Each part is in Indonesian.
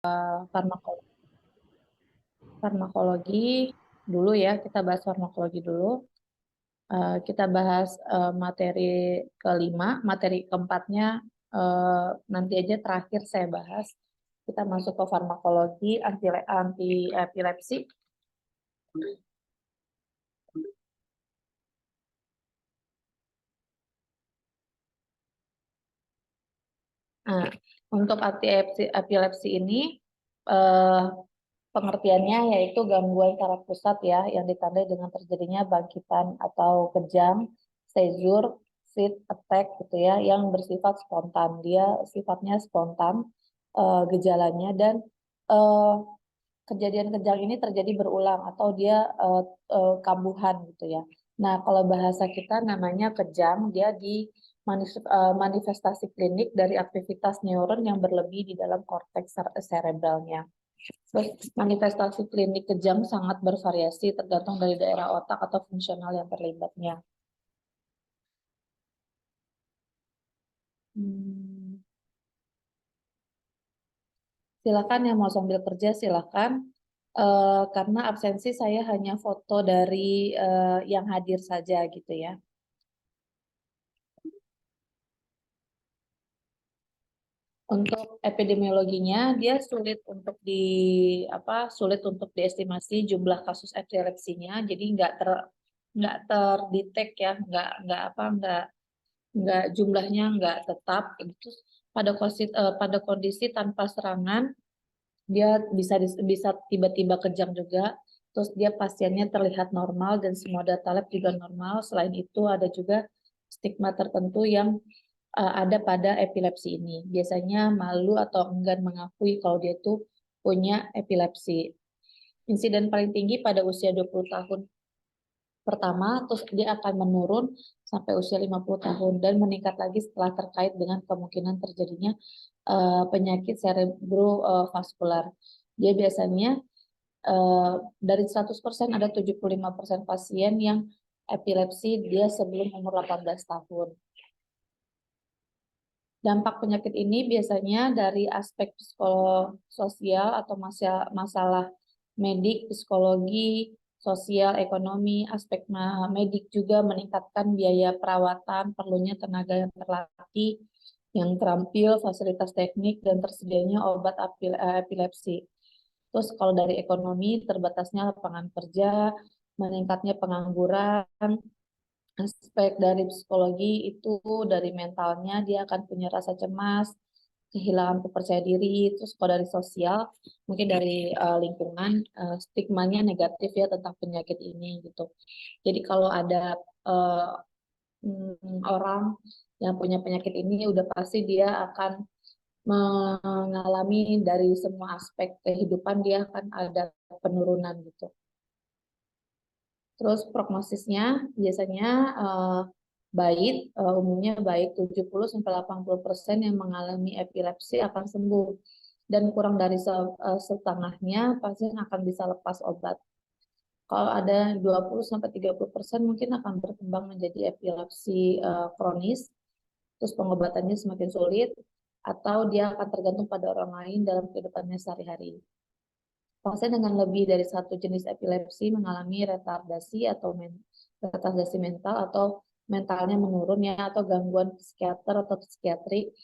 farmakologi. Farmakologi dulu ya, kita bahas farmakologi dulu. Kita bahas materi kelima, materi keempatnya nanti aja terakhir saya bahas. Kita masuk ke farmakologi anti epilepsi. Nah, untuk anti epilepsi ini pengertiannya yaitu gangguan saraf pusat ya yang ditandai dengan terjadinya bangkitan atau kejang, seizure, fit attack gitu ya yang bersifat spontan. Dia sifatnya spontan gejalanya dan uh, kejadian kejang ini terjadi berulang atau dia kambuhan gitu ya. Nah, kalau bahasa kita namanya kejang, dia di manifestasi klinik dari aktivitas neuron yang berlebih di dalam korteks cerebralnya. Manifestasi klinik kejang sangat bervariasi tergantung dari daerah otak atau fungsional yang terlibatnya. Silakan yang mau sambil kerja silakan. Karena absensi saya hanya foto dari yang hadir saja gitu ya. Untuk epidemiologinya dia sulit untuk diestimasi jumlah kasus epilepsinya, jadi nggak terdetek ya, nggak jumlahnya nggak tetap. Itu pada kondisi tanpa serangan dia bisa tiba-tiba kejang juga. Terus dia pasiennya terlihat normal dan semua data lab juga normal. Selain itu ada juga stigma tertentu yang ada pada epilepsi ini. Biasanya malu atau enggan mengakui kalau dia itu punya epilepsi. Insiden paling tinggi pada usia 20 tahun pertama, terus dia akan menurun sampai usia 50 tahun dan meningkat lagi setelah terkait dengan kemungkinan terjadinya penyakit cerebrovaskular. Dia biasanya dari 100% ada 75% pasien yang epilepsi dia sebelum umur 18 tahun. Dampak penyakit ini biasanya dari aspek psikososial atau masalah medik, psikologi, sosial, ekonomi, aspek medik juga meningkatkan biaya perawatan, perlunya tenaga yang terlatih, yang terampil, fasilitas teknik, dan tersedianya obat epilepsi. Terus kalau dari ekonomi, terbatasnya lapangan kerja, meningkatnya pengangguran, aspek dari psikologi itu dari mentalnya dia akan punya rasa cemas, kehilangan kepercayaan diri. Terus kalau dari sosial mungkin dari lingkungan stigmanya negatif ya tentang penyakit ini gitu. Jadi kalau ada uh, orang yang punya penyakit ini udah pasti dia akan mengalami dari semua aspek kehidupan dia akan ada penurunan gitu. Terus prognosisnya biasanya baik, umumnya baik 70-80% yang mengalami epilepsi akan sembuh dan kurang dari setengahnya pasien akan bisa lepas obat. Kalau ada 20-30% mungkin akan berkembang menjadi epilepsi kronis, terus pengobatannya semakin sulit atau dia akan tergantung pada orang lain dalam kehidupannya sehari-hari. Pasien dengan lebih dari satu jenis epilepsi mengalami retardasi mental atau mentalnya menurun ya atau gangguan psikiater atau psikiatri,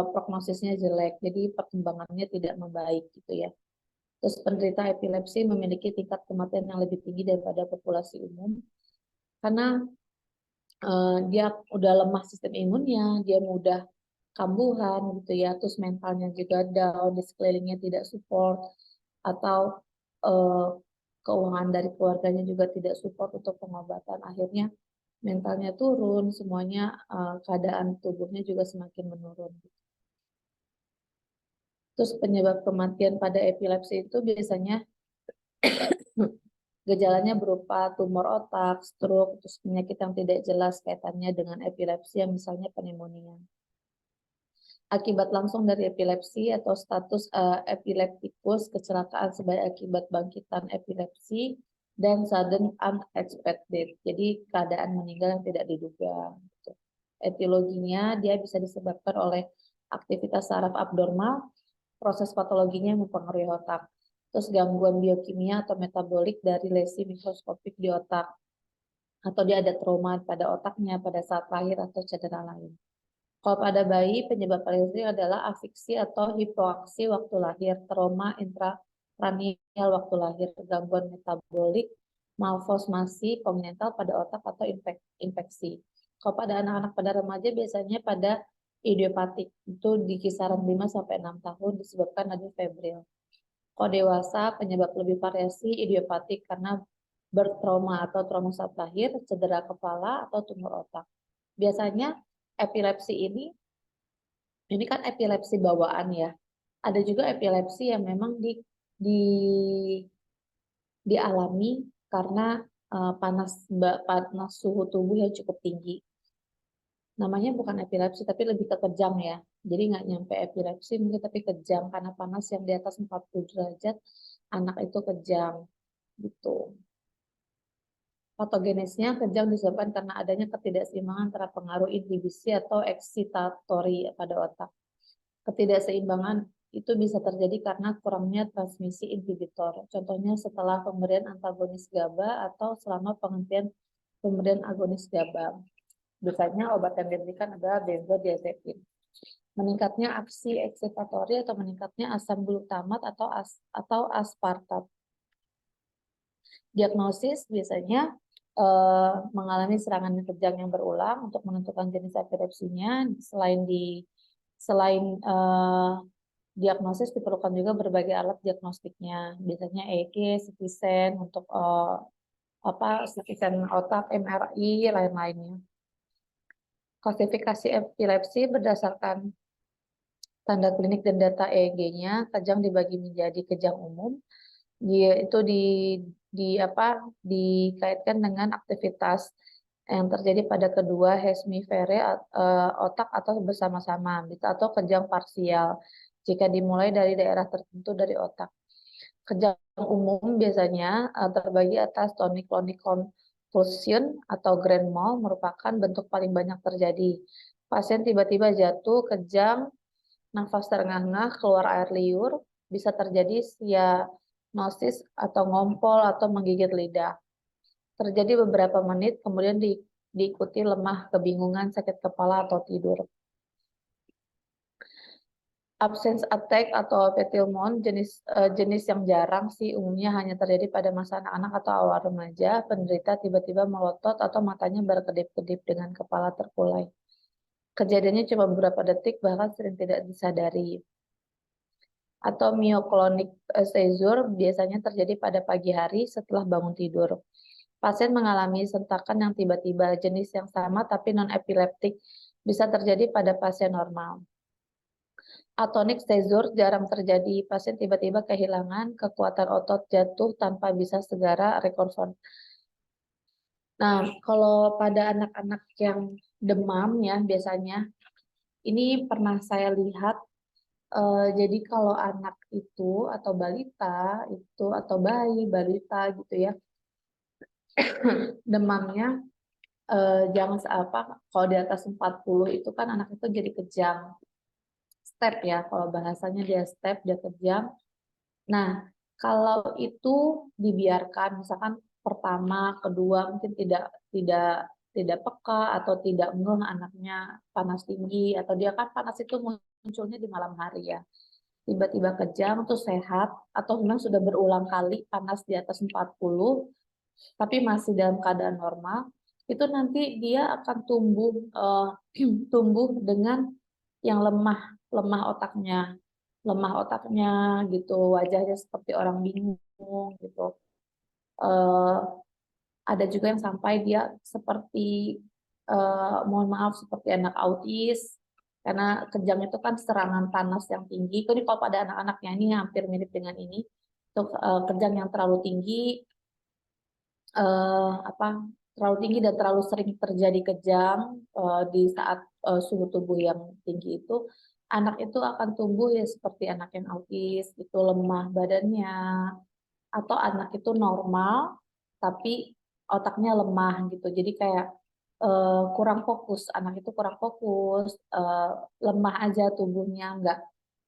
prognosisnya jelek, jadi perkembangannya tidak membaik gitu ya. Terus penderita epilepsi memiliki tingkat kematian yang lebih tinggi daripada populasi umum karena dia udah lemah sistem imunnya, dia mudah kambuhan gitu ya, terus mentalnya juga down, di sekelilingnya tidak support atau uh, keuangan dari keluarganya juga tidak support untuk pengobatan. Akhirnya mentalnya turun, semuanya keadaan tubuhnya juga semakin menurun. Terus penyebab kematian pada epilepsi itu biasanya gejalanya berupa tumor otak, stroke, terus penyakit yang tidak jelas kaitannya dengan epilepsi yang misalnya pneumonia. Akibat langsung dari epilepsi atau status epileptikus, kecelakaan sebagai akibat bangkitan epilepsi, dan sudden unexpected, jadi keadaan meninggal yang tidak diduga. Gitu. Etiologinya dia bisa disebabkan oleh aktivitas saraf abnormal, proses patologinya yang mempengaruhi otak. Terus gangguan biokimia atau metabolik dari lesi mikroskopik di otak. Atau dia ada trauma pada otaknya pada saat lahir atau cedera lain. Kalau pada bayi, penyebab paling sering adalah afiksi atau hipoaksi waktu lahir, trauma intracranial waktu lahir, gangguan metabolik, malformasi kongenital pada otak atau infeksi. Kalau pada anak-anak pada remaja biasanya pada idiopatik, itu di kisaran 5-6 tahun disebabkan nadi febrile. Kalau dewasa, penyebab lebih variasi idiopatik karena bertrauma atau trauma saat lahir, cedera kepala, atau tumor otak. Biasanya epilepsi ini kan epilepsi bawaan ya. Ada juga epilepsi yang memang di dialami karena panas suhu tubuh yang cukup tinggi. Namanya bukan epilepsi tapi lebih ke kejang ya. Jadi nggak nyampe epilepsi mungkin tapi kejang karena panas yang di atas 40 derajat anak itu kejang gitu. Patogenesnya kejang disebabkan karena adanya ketidakseimbangan antara pengaruh inhibisi atau eksitatori pada otak. Ketidakseimbangan itu bisa terjadi karena kurangnya transmisi inhibitor. Contohnya setelah pemberian antagonis GABA atau selama penghentian pemberian agonis GABA. Biasanya obat yang diberikan adalah benzodiazepin. Meningkatnya aksi eksitatori atau meningkatnya asam glutamat atau aspartat. Diagnosis biasanya mengalami serangan kejang yang berulang. Untuk menentukan jenis epilepsinya, selain diagnosis diperlukan juga berbagai alat diagnostiknya. Biasanya EEG, CT scan untuk CT scan otak, MRI, lain-lainnya. Klasifikasi epilepsi berdasarkan tanda klinik dan data EEG-nya, kejang dibagi menjadi kejang umum. Dia itu dikaitkan dengan aktivitas yang terjadi pada kedua hemisfere otak atau bersama-sama, atau kejang parsial jika dimulai dari daerah tertentu dari otak. Kejang umum biasanya terbagi atas tonic-clonic convulsion atau grand mal merupakan bentuk paling banyak terjadi. Pasien tiba-tiba jatuh, kejang, nafas terengah-engah, keluar air liur, bisa terjadi cyanosis atau ngompol atau menggigit lidah. Terjadi beberapa menit, kemudian diikuti lemah, kebingungan, sakit kepala, atau tidur. Absence attack atau petilmon jenis yang jarang sih, umumnya hanya terjadi pada masa anak-anak atau awal remaja. Penderita tiba-tiba melotot atau matanya berkedip-kedip dengan kepala terkulai. Kejadiannya cuma beberapa detik, bahkan sering tidak disadari. Atau myoclonic seizure biasanya terjadi pada pagi hari setelah bangun tidur. Pasien mengalami sentakan yang tiba-tiba, jenis yang sama tapi non-epileptik, bisa terjadi pada pasien normal. Atonic seizure jarang terjadi, pasien tiba-tiba kehilangan kekuatan otot, jatuh tanpa bisa segera recover. Nah, kalau pada anak-anak yang demam ya biasanya, ini pernah saya lihat, jadi kalau anak itu atau balita itu atau balita gitu ya, demamnya jangan kalau di atas 40 itu kan anak itu jadi kejang. Step ya, kalau bahasanya dia step, dia kejang. Nah, kalau itu dibiarkan, misalkan pertama, kedua mungkin tidak peka atau tidak ngeh anaknya panas tinggi, atau dia kan panas itu munculnya di malam hari ya. Tiba-tiba kejang, terus sehat, atau memang sudah berulang kali panas di atas 40, tapi masih dalam keadaan normal, itu nanti dia akan tumbuh dengan yang lemah otaknya gitu, wajahnya seperti orang bingung gitu. Ada juga yang sampai dia seperti mohon maaf seperti anak autis, karena kejang itu kan serangan panas yang tinggi. Ini kalau pada anak-anaknya ini hampir mirip dengan ini, untuk kejang yang terlalu tinggi, terlalu tinggi dan terlalu sering terjadi kejang di saat suhu tubuh yang tinggi itu, anak itu akan tumbuh ya seperti anak yang autis, itu lemah badannya, atau anak itu normal tapi otaknya lemah gitu. Jadi kayak kurang fokus, anak itu kurang fokus, lemah aja tubuhnya,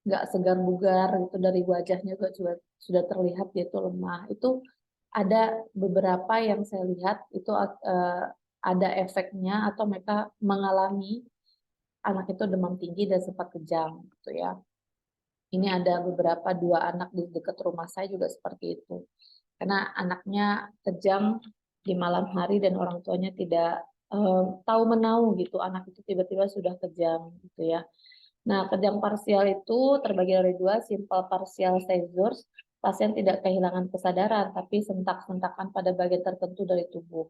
nggak segar bugar gitu, dari wajahnya juga sudah terlihat dia itu lemah. Itu ada beberapa yang saya lihat itu ada efeknya atau mereka mengalami anak itu demam tinggi dan sempat kejang gitu ya. Ini ada beberapa, 2 anak di dekat rumah saya juga seperti itu. Karena anaknya kejang di malam hari dan orang tuanya tidak tahu menahu gitu, anak itu tiba-tiba sudah kejang gitu ya. Nah, kejang parsial itu terbagi dari 2, simple partial seizures, pasien tidak kehilangan kesadaran, tapi sentak-sentakan pada bagian tertentu dari tubuh.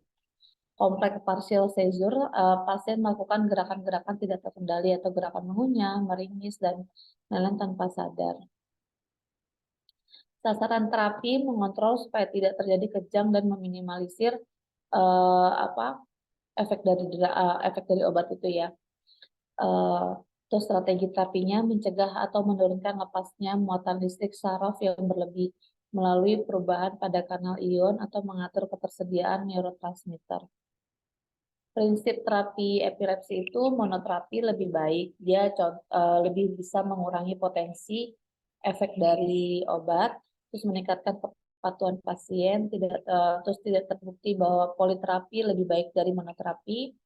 Kompleks partial seizure, pasien melakukan gerakan-gerakan tidak terkendali atau gerakan mengunyah, meringis, dan lain-lain tanpa sadar. Sasaran terapi mengontrol supaya tidak terjadi kejang dan meminimalisir efek dari obat itu ya. Terus strategi terapinya mencegah atau menurunkan lepasnya muatan listrik saraf yang berlebih melalui perubahan pada kanal ion atau mengatur ketersediaan neurotransmitter. Prinsip terapi epilepsi itu monoterapi lebih baik, dia lebih bisa mengurangi potensi efek dari obat, terus meningkatkan kepatuhan pasien, terus tidak terbukti bahwa politerapi lebih baik dari monoterapi.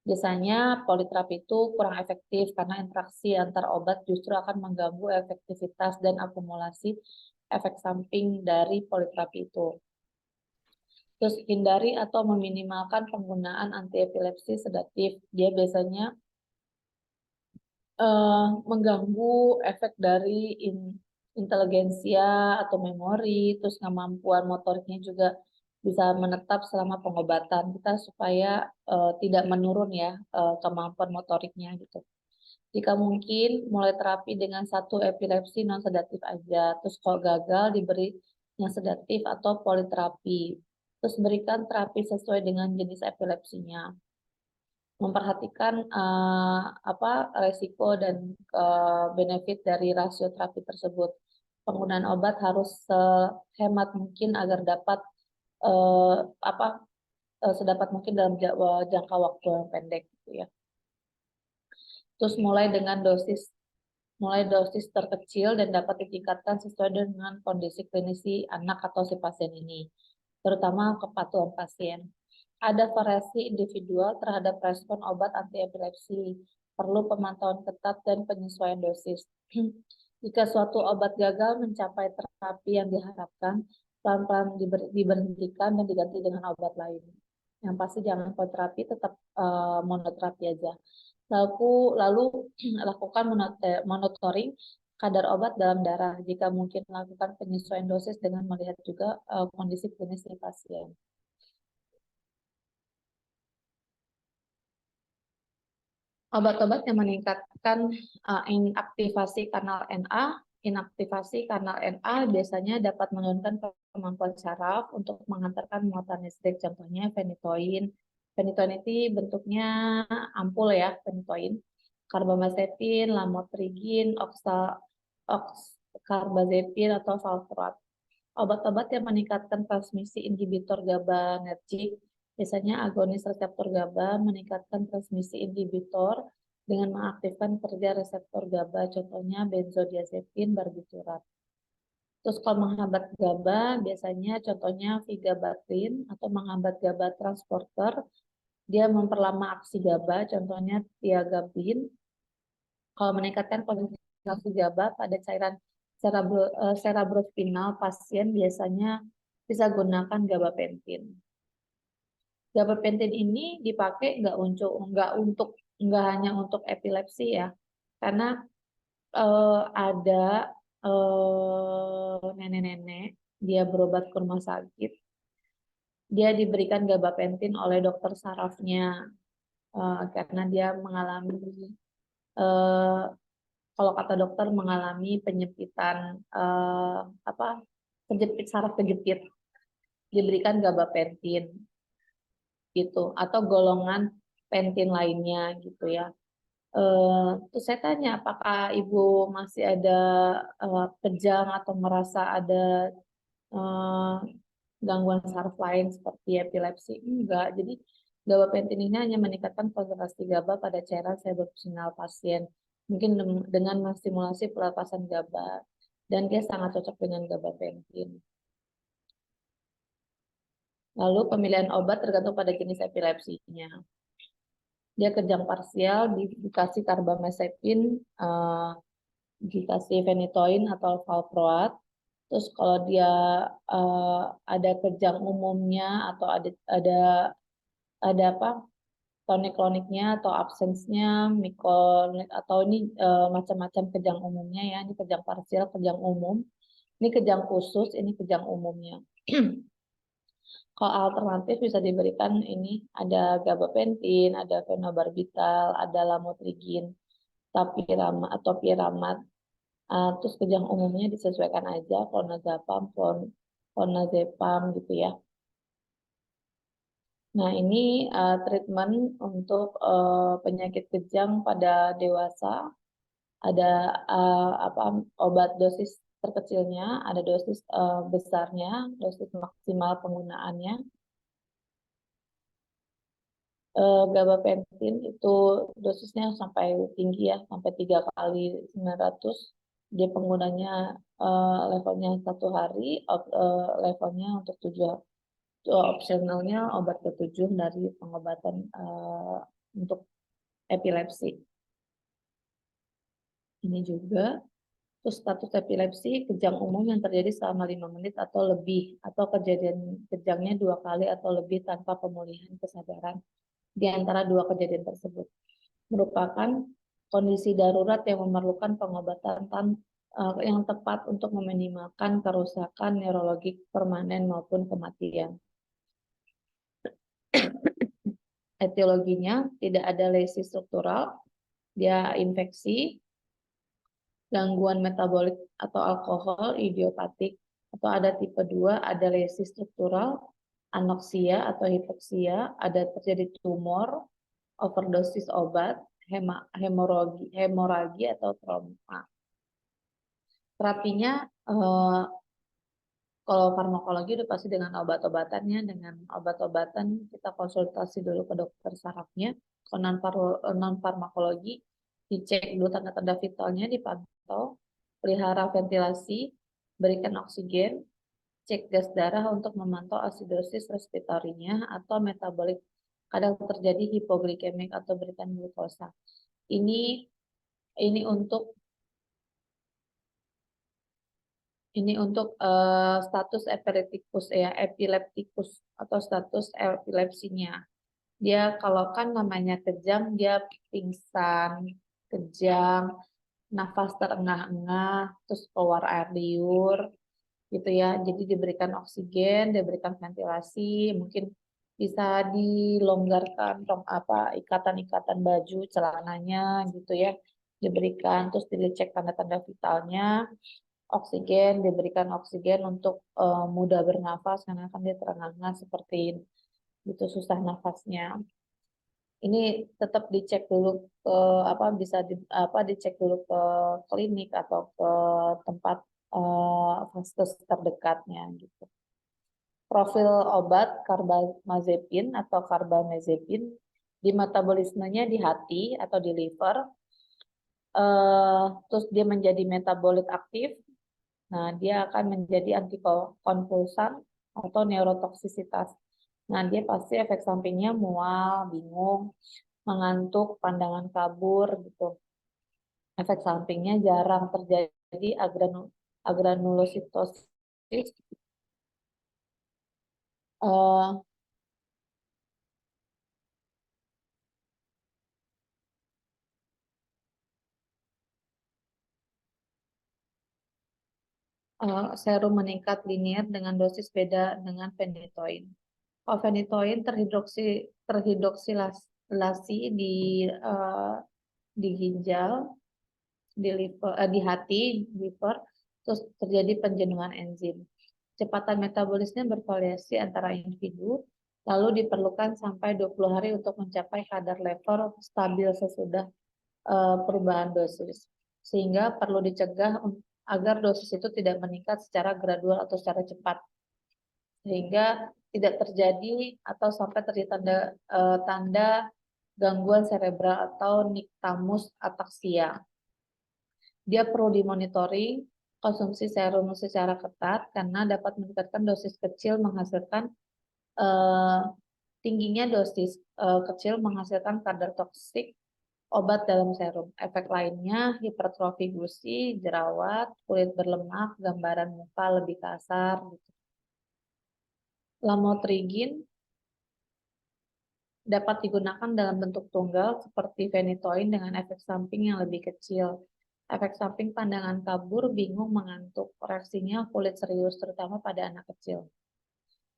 Biasanya politerapi itu kurang efektif karena interaksi antar obat justru akan mengganggu efektivitas dan akumulasi efek samping dari politerapi itu. Terus hindari atau meminimalkan penggunaan antiepilepsi sedatif. Dia biasanya mengganggu efek dari inteligensia atau memori, terus kemampuan motoriknya juga bisa menetap selama pengobatan kita supaya tidak menurun ya kemampuan motoriknya gitu. Jika mungkin mulai terapi dengan 1 epilepsi non sedatif aja, terus kalau gagal diberi yang sedatif atau politerapi. Terus berikan terapi sesuai dengan jenis epilepsinya. Memperhatikan resiko dan benefit dari rasio terapi tersebut. Penggunaan obat harus sehemat mungkin agar dapat uh, apa sedapat mungkin dalam jangka waktu yang pendek gitu ya. Terus mulai dosis terkecil dan dapat ditingkatkan sesuai dengan kondisi klinisi anak atau si pasien ini, terutama kepatuhan pasien. Ada variasi individual terhadap respon obat antiepilepsi, perlu pemantauan ketat dan penyesuaian dosis. Jika suatu obat gagal mencapai terapi yang diharapkan, pelan-pelan diberhentikan dan diganti dengan obat lain. Yang pasti jangan politerapi, tetap monoterapi aja. Lalu lakukan monitoring kadar obat dalam darah. Jika mungkin lakukan penyesuaian dosis dengan melihat juga kondisi klinis pasien. Obat-obat yang meningkatkan inaktivasi kanal NA biasanya dapat menurunkan kemampuan saraf untuk mengantarkan muatan listrik. Contohnya phenytoin. Phenytoin itu bentuknya ampul ya, phenytoin. Carbamazepin, lamotrigin, oxcarbazepin atau valproat. Obat-obat yang meningkatkan transmisi inhibitor GABAergic, biasanya agonis reseptor GABA meningkatkan transmisi inhibitor dengan mengaktifkan kerja reseptor GABA, contohnya benzodiazepin, barbiturat. Terus kalau menghambat GABA, biasanya contohnya vigabatrin atau menghambat GABA transporter, dia memperlama aksi GABA, contohnya tiagabin. Kalau meningkatkan konsentrasi GABA pada cairan cerebrospinal pasien biasanya bisa gunakan gabapentin. Gabapentin ini dipakai nggak hanya untuk epilepsi ya, karena ada nenek-nenek dia berobat ke rumah sakit, dia diberikan gabapentin oleh dokter sarafnya karena dia mengalami kalau kata dokter mengalami penyempitan kejepit saraf kejepit, diberikan gabapentin gitu atau golongan pentin lainnya gitu ya. Terus saya tanya apakah ibu masih ada kejang atau merasa ada gangguan saraf lain seperti epilepsi? Enggak. Jadi gabapentin ini hanya meningkatkan konsentrasi GABA pada cairan cerebrospinal pasien. mungkin dengan menstimulasi pelepasan GABA, dan dia sangat cocok dengan gabapentin. Lalu pemilihan obat tergantung pada jenis epilepsinya. Dia kejang parsial, dikasih carbamazepin, dikasih phenytoin atau valproat. Terus kalau dia ada kejang umumnya atau ada apa tonik-kloniknya atau absensnya, mikronik atau ini macam-macam kejang umumnya ya. Ini kejang parsial, kejang umum. Ini kejang khusus, ini kejang umumnya. Kalau alternatif bisa diberikan ini ada gabapentin, ada fenobarbital, ada lamotrigin, tapiramat atau piramat. Terus kejang umumnya disesuaikan aja, clonazepam, clonazepam gitu ya. Nah ini treatment untuk penyakit kejang pada dewasa. Ada obat dosis terkecilnya, ada dosis besarnya, dosis maksimal penggunaannya. Gabapentin itu dosisnya sampai tinggi ya, sampai 3 kali 900. Dia penggunanya levelnya 1 hari, levelnya untuk 7 opsionalnya obat ke-7 dari pengobatan untuk epilepsi. Ini juga. Terus status epilepsi, kejang umum yang terjadi selama 5 menit atau lebih, atau kejadian kejangnya 2 kali atau lebih tanpa pemulihan kesadaran di antara 2 kejadian tersebut. Merupakan kondisi darurat yang memerlukan pengobatan yang tepat untuk meminimalkan kerusakan neurologik permanen maupun kematian. Etiologinya tidak ada lesi struktural, dia infeksi, gangguan metabolik atau alkohol idiopatik, atau ada tipe 2, ada lesi struktural, anoksia atau hipoksia, ada terjadi tumor, overdosis obat, hemoragi atau trauma. Terapinya kalau farmakologi udah pasti dengan obat-obatannya, dengan obat-obatan kita konsultasi dulu ke dokter sarafnya. Kalau non farmakologi dicek dulu tanda-tanda vitalnya, dipantau, pelihara ventilasi, berikan oksigen, cek gas darah untuk memantau asidosis respiratorinya atau metabolik. Kadang terjadi hipoglikemik atau berikan glukosa. Ini untuk status epileptikus atau status epilepsinya. Dia kalau kan namanya kejang, dia pingsan, kejang, nafas terengah-engah, terus keluar air liur, gitu ya. Jadi diberikan oksigen, diberikan ventilasi, mungkin bisa dilonggarkan ikatan-ikatan baju, celananya, gitu ya. Diberikan, terus dicek tanda-tanda vitalnya. Oksigen, diberikan oksigen untuk mudah bernafas karena kan dia terengah-engah seperti itu, susah nafasnya. Ini tetap dicek dulu ke dicek dulu ke klinik atau ke tempat vaskes terdekatnya gitu. Profil obat carbamazepin atau carbamazepin di metabolismenya di hati atau di liver, terus dia menjadi metabolit aktif. Nah, dia akan menjadi antikonvulsan atau neurotoksisitas. Nah, dia pasti efek sampingnya mual, bingung, mengantuk, pandangan kabur, gitu. Efek sampingnya jarang terjadi agranulositosis. Serum meningkat linier dengan dosis beda dengan phenytoin. Kalau phenytoin terhidroksilasi di ginjal, di hati, liver, terus terjadi penjenuhan enzim. Kecepatan metabolisme bervariasi antara individu, lalu diperlukan sampai 20 hari untuk mencapai kadar level stabil sesudah perubahan dosis. Sehingga perlu dicegah agar dosis itu tidak meningkat secara gradual atau secara cepat. Sehingga tidak terjadi atau sampai terjadi tanda gangguan cerebral atau nixtamus ataksia. Dia perlu dimonitoring konsumsi serum secara ketat karena dapat meningkatkan dosis kecil menghasilkan tingginya dosis kecil menghasilkan kadar toksik obat dalam serum. Efek lainnya hipertrofi gusi, jerawat, kulit berlemak, gambaran muka lebih kasar. Gitu. Lamotrigin dapat digunakan dalam bentuk tunggal seperti phenytoin dengan efek samping yang lebih kecil. Efek samping pandangan kabur, bingung, mengantuk. Reaksinya kulit serius, terutama pada anak kecil.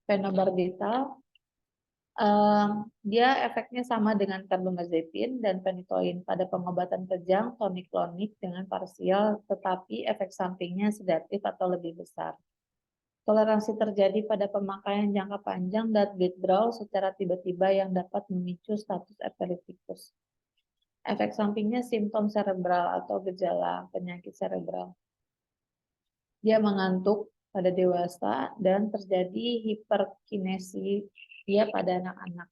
Phenobarbital, dia efeknya sama dengan carbamazepine dan phenytoin pada pengobatan kejang, tonik-klonik dengan parsial, tetapi efek sampingnya sedatif atau lebih besar. Toleransi terjadi pada pemakaian jangka panjang dan withdrawal secara tiba-tiba yang dapat memicu status epileptikus. Efek sampingnya simptom cerebral atau gejala penyakit cerebral. Dia mengantuk pada dewasa dan terjadi hiperkinesia pada anak-anak.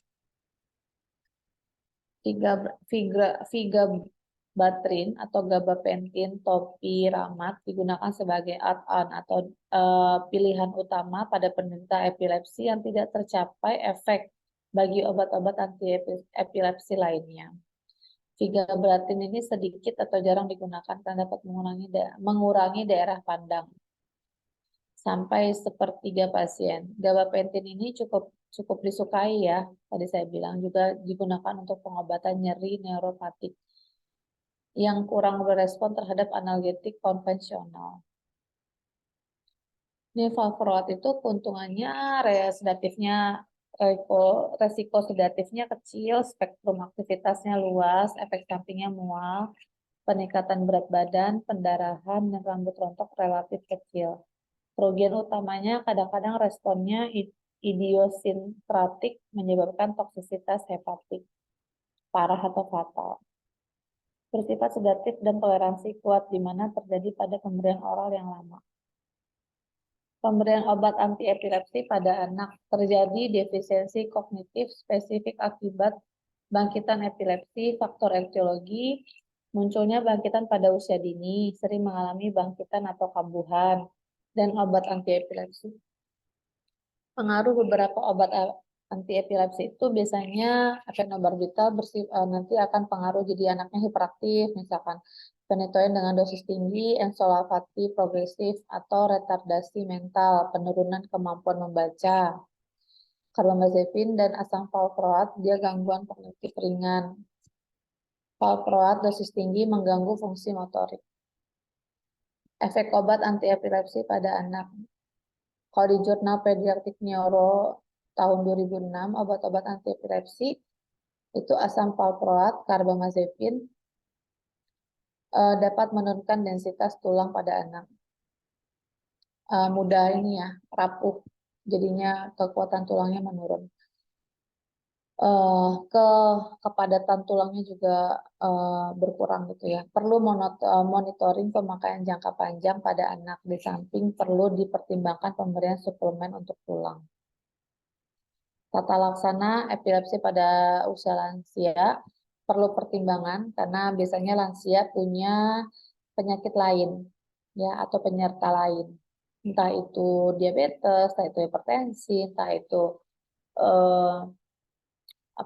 Vigabatrin atau gabapentin topiramat digunakan sebagai add-on atau pilihan utama pada penderita epilepsi yang tidak tercapai efek bagi obat-obat anti-epilepsi lainnya. Vigabatrin ini sedikit atau jarang digunakan karena dapat mengurangi daerah pandang sampai sepertiga pasien. Gabapentin ini cukup disukai ya, tadi saya bilang juga digunakan untuk pengobatan nyeri neuropatik yang kurang berespon terhadap analgetik konvensional. Ini valproat itu keuntungannya resiko sedatifnya kecil, spektrum aktivitasnya luas, efek sampingnya mual, peningkatan berat badan, pendarahan, dan rambut rontok relatif kecil. Kerugian utamanya kadang-kadang responnya idiosinkratik menyebabkan toksisitas hepatik parah atau fatal. Bersifat sedatif dan toleransi kuat di mana terjadi pada pemberian oral yang lama. Pemberian obat anti-epilepsi pada anak terjadi defisiensi kognitif spesifik akibat bangkitan epilepsi, faktor etiologi, munculnya bangkitan pada usia dini, sering mengalami bangkitan atau kambuhan, dan obat anti-epilepsi. Pengaruh beberapa obat anti-epilepsi itu biasanya phenobarbital nanti akan pengaruh jadi anaknya hiperaktif, misalkan phenytoin dengan dosis tinggi, encephalopati progresif, atau retardasi mental, penurunan kemampuan membaca. Carbamazepine dan asam valproat, dia gangguan kognitif ringan. Valproat dosis tinggi mengganggu fungsi motorik. Efek obat anti-epilepsi pada anak. Kalau di jurnal Pediatric Neuro tahun 2006, obat-obat anti-epilepsi itu asam valproat, carbamazepine, dapat menurunkan densitas tulang pada anak. Mudah ini ya, rapuh, jadinya kekuatan tulangnya menurun. Kepadatan tulangnya juga berkurang gitu ya. Perlu monitoring pemakaian jangka panjang pada anak, di samping perlu dipertimbangkan pemberian suplemen untuk tulang. Tata laksana epilepsi pada usia lansia perlu pertimbangan karena biasanya lansia punya penyakit lain ya atau penyerta lain. Entah itu diabetes, entah itu hipertensi, entah itu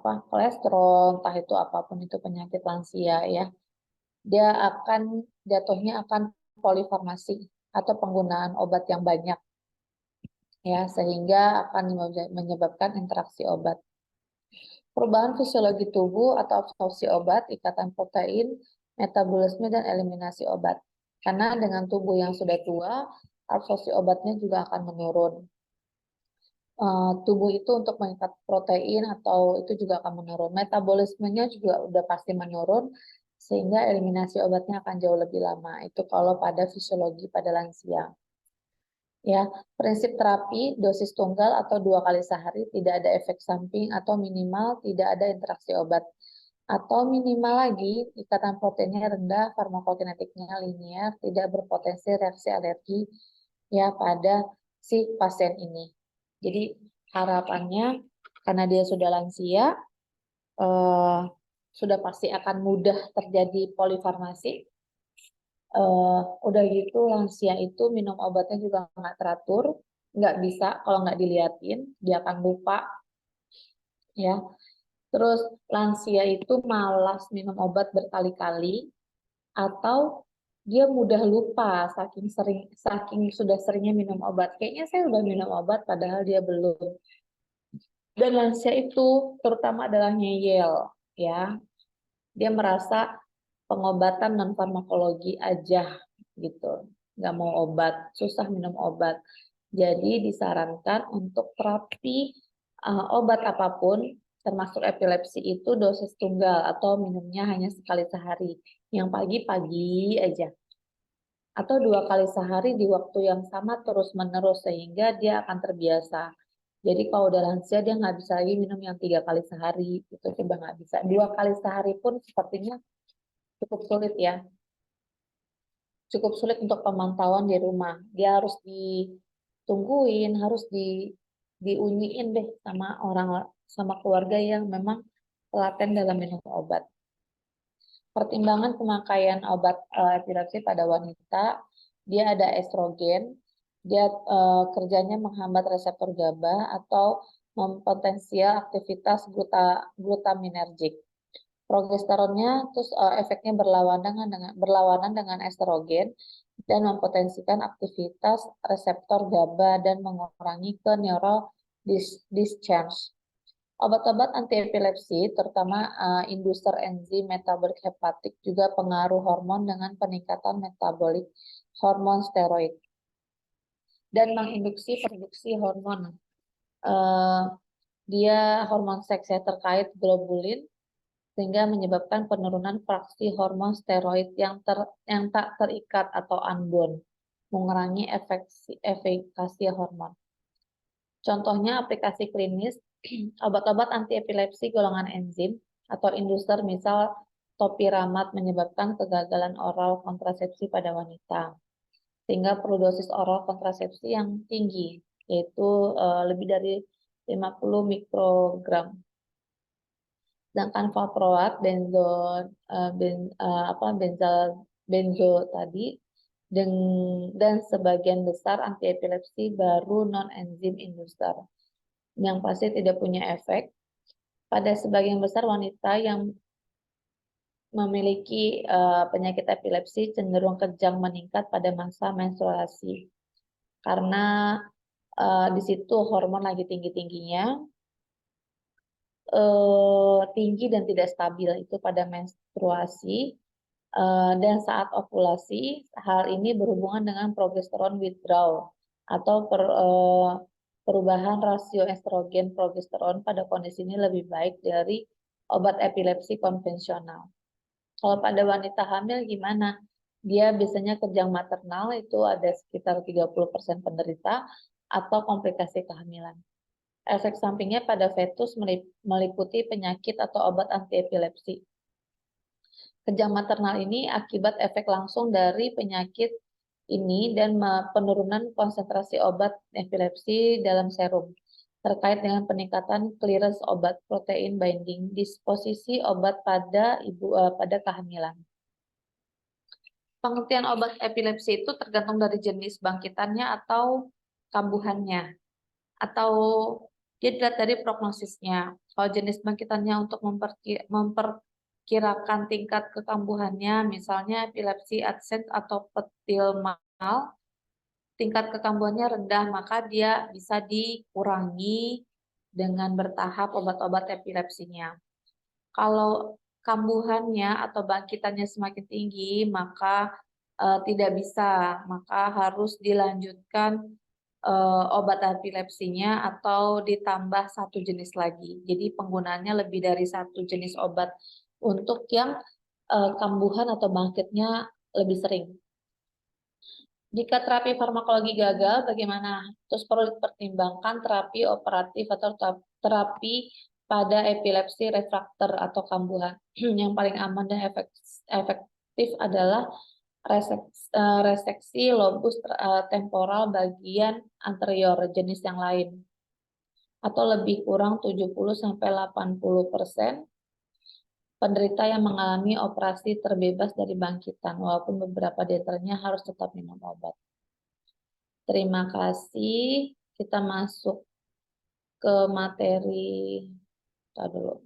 kolesterol, entah itu apapun itu penyakit lansia ya. Dia akan jatuhnya akan polifarmasi atau penggunaan obat yang banyak ya sehingga akan menyebabkan interaksi obat. Perubahan fisiologi tubuh atau absorpsi obat, ikatan protein, metabolisme dan eliminasi obat. Karena dengan tubuh yang sudah tua, absorpsi obatnya juga akan menurun. Tubuh itu untuk mengikat protein atau itu juga akan menurun. Metabolismenya juga udah pasti menurun, sehingga eliminasi obatnya akan jauh lebih lama. Itu kalau pada fisiologi pada lansia. Ya, prinsip terapi dosis tunggal atau 2 kali sehari, tidak ada efek samping atau minimal tidak ada interaksi obat. Atau minimal lagi ikatan proteinnya rendah, farmakokinetiknya linear, tidak berpotensi reaksi alergi ya pada si pasien ini. Jadi harapannya karena dia sudah lansia, sudah pasti akan mudah terjadi polifarmasi. Udah gitu lansia itu minum obatnya juga nggak teratur, nggak bisa kalau nggak diliatin, dia akan lupa ya. Terus lansia itu malas minum obat berkali-kali atau dia mudah lupa saking sudah seringnya minum obat. Kayaknya saya udah minum obat padahal dia belum. Dan lansia itu terutama adalah ngeyel ya. Dia merasa pengobatan non farmakologi aja gitu. Nggak mau obat, susah minum obat. Jadi disarankan untuk terapi obat apapun, termasuk epilepsi itu dosis tunggal atau minumnya hanya sekali sehari. Yang pagi-pagi aja. Atau 2 kali sehari di waktu yang sama terus-menerus sehingga dia akan terbiasa. Jadi kalau udah lansia dia nggak bisa lagi minum yang 3 kali sehari, itu sudah nggak bisa. 2 kali sehari pun sepertinya cukup sulit ya. Cukup sulit untuk pemantauan di rumah. Dia harus ditungguin, harus diunyiin deh sama sama keluarga yang memang telaten dalam minum obat. Pertimbangan pemakaian obat epilepsi pada wanita, dia ada estrogen, dia kerjanya menghambat reseptor GABA atau mempotensial aktivitas glutaminergic. Progesteronnya terus efeknya berlawanan dengan estrogen dan mempotensikan aktivitas reseptor GABA dan mengurangi ke neural discharge. Obat-obat antiepilepsi, terutama inducer enzim metabolik hepatik, juga pengaruh hormon dengan peningkatan metabolik hormon steroid dan menginduksi produksi hormon. Dia hormon seks ya, terkait globulin sehingga menyebabkan penurunan fraksi hormon steroid yang tak terikat atau unbound, mengurangi efikasi hormon. Contohnya aplikasi klinis obat-obat antiepilepsi golongan enzim atau inducer misal topiramat menyebabkan kegagalan oral kontrasepsi pada wanita. Sehingga perlu dosis oral kontrasepsi yang tinggi, yaitu lebih dari 50 mikrogram. Sedangkan valproat, benzo tadi, dan sebagian besar antiepilepsi baru non-enzim inducer yang pasti tidak punya efek. Pada sebagian besar wanita yang memiliki penyakit epilepsi cenderung kejang meningkat pada masa menstruasi karena di situ hormon lagi tinggi-tingginya, tinggi dan tidak stabil itu pada menstruasi dan saat ovulasi. Hal ini berhubungan dengan progesteron withdrawal atau perubahan rasio estrogen progesteron pada kondisi ini lebih baik dari obat epilepsi konvensional. Kalau pada wanita hamil gimana? Dia biasanya kejang maternal itu ada sekitar 30% penderita atau komplikasi kehamilan. Efek sampingnya pada fetus meliputi penyakit atau obat antiepilepsi. Kejang maternal ini akibat efek langsung dari penyakit ini dan penurunan konsentrasi obat epilepsi dalam serum terkait dengan peningkatan clearance obat protein binding disposisi obat pada kehamilan. Pengertian obat epilepsi itu tergantung dari jenis bangkitannya atau kambuhannya, atau dia dilihat dari prognosisnya. Kalau jenis bangkitannya untuk memperkirakan tingkat kekambuhannya, misalnya epilepsi absent atau petil mal, tingkat kekambuhannya rendah, maka dia bisa dikurangi dengan bertahap obat-obat epilepsinya. Kalau kambuhannya atau bangkitannya semakin tinggi, maka tidak bisa, maka harus dilanjutkan obat epilepsinya atau ditambah satu jenis lagi. Jadi penggunaannya lebih dari satu jenis obat untuk yang kambuhan atau bangkitnya lebih sering. Jika terapi farmakologi gagal, bagaimana? Terus perlu dipertimbangkan terapi operatif atau terapi pada epilepsi refraktor atau kambuhan. Yang paling aman dan efektif adalah reseksi lobus temporal bagian anterior jenis yang lain atau lebih kurang 70-80% penderita yang mengalami operasi terbebas dari bangkitan, walaupun beberapa di antaranya harus tetap minum obat. Terima kasih. Kita masuk ke materi. Dulu.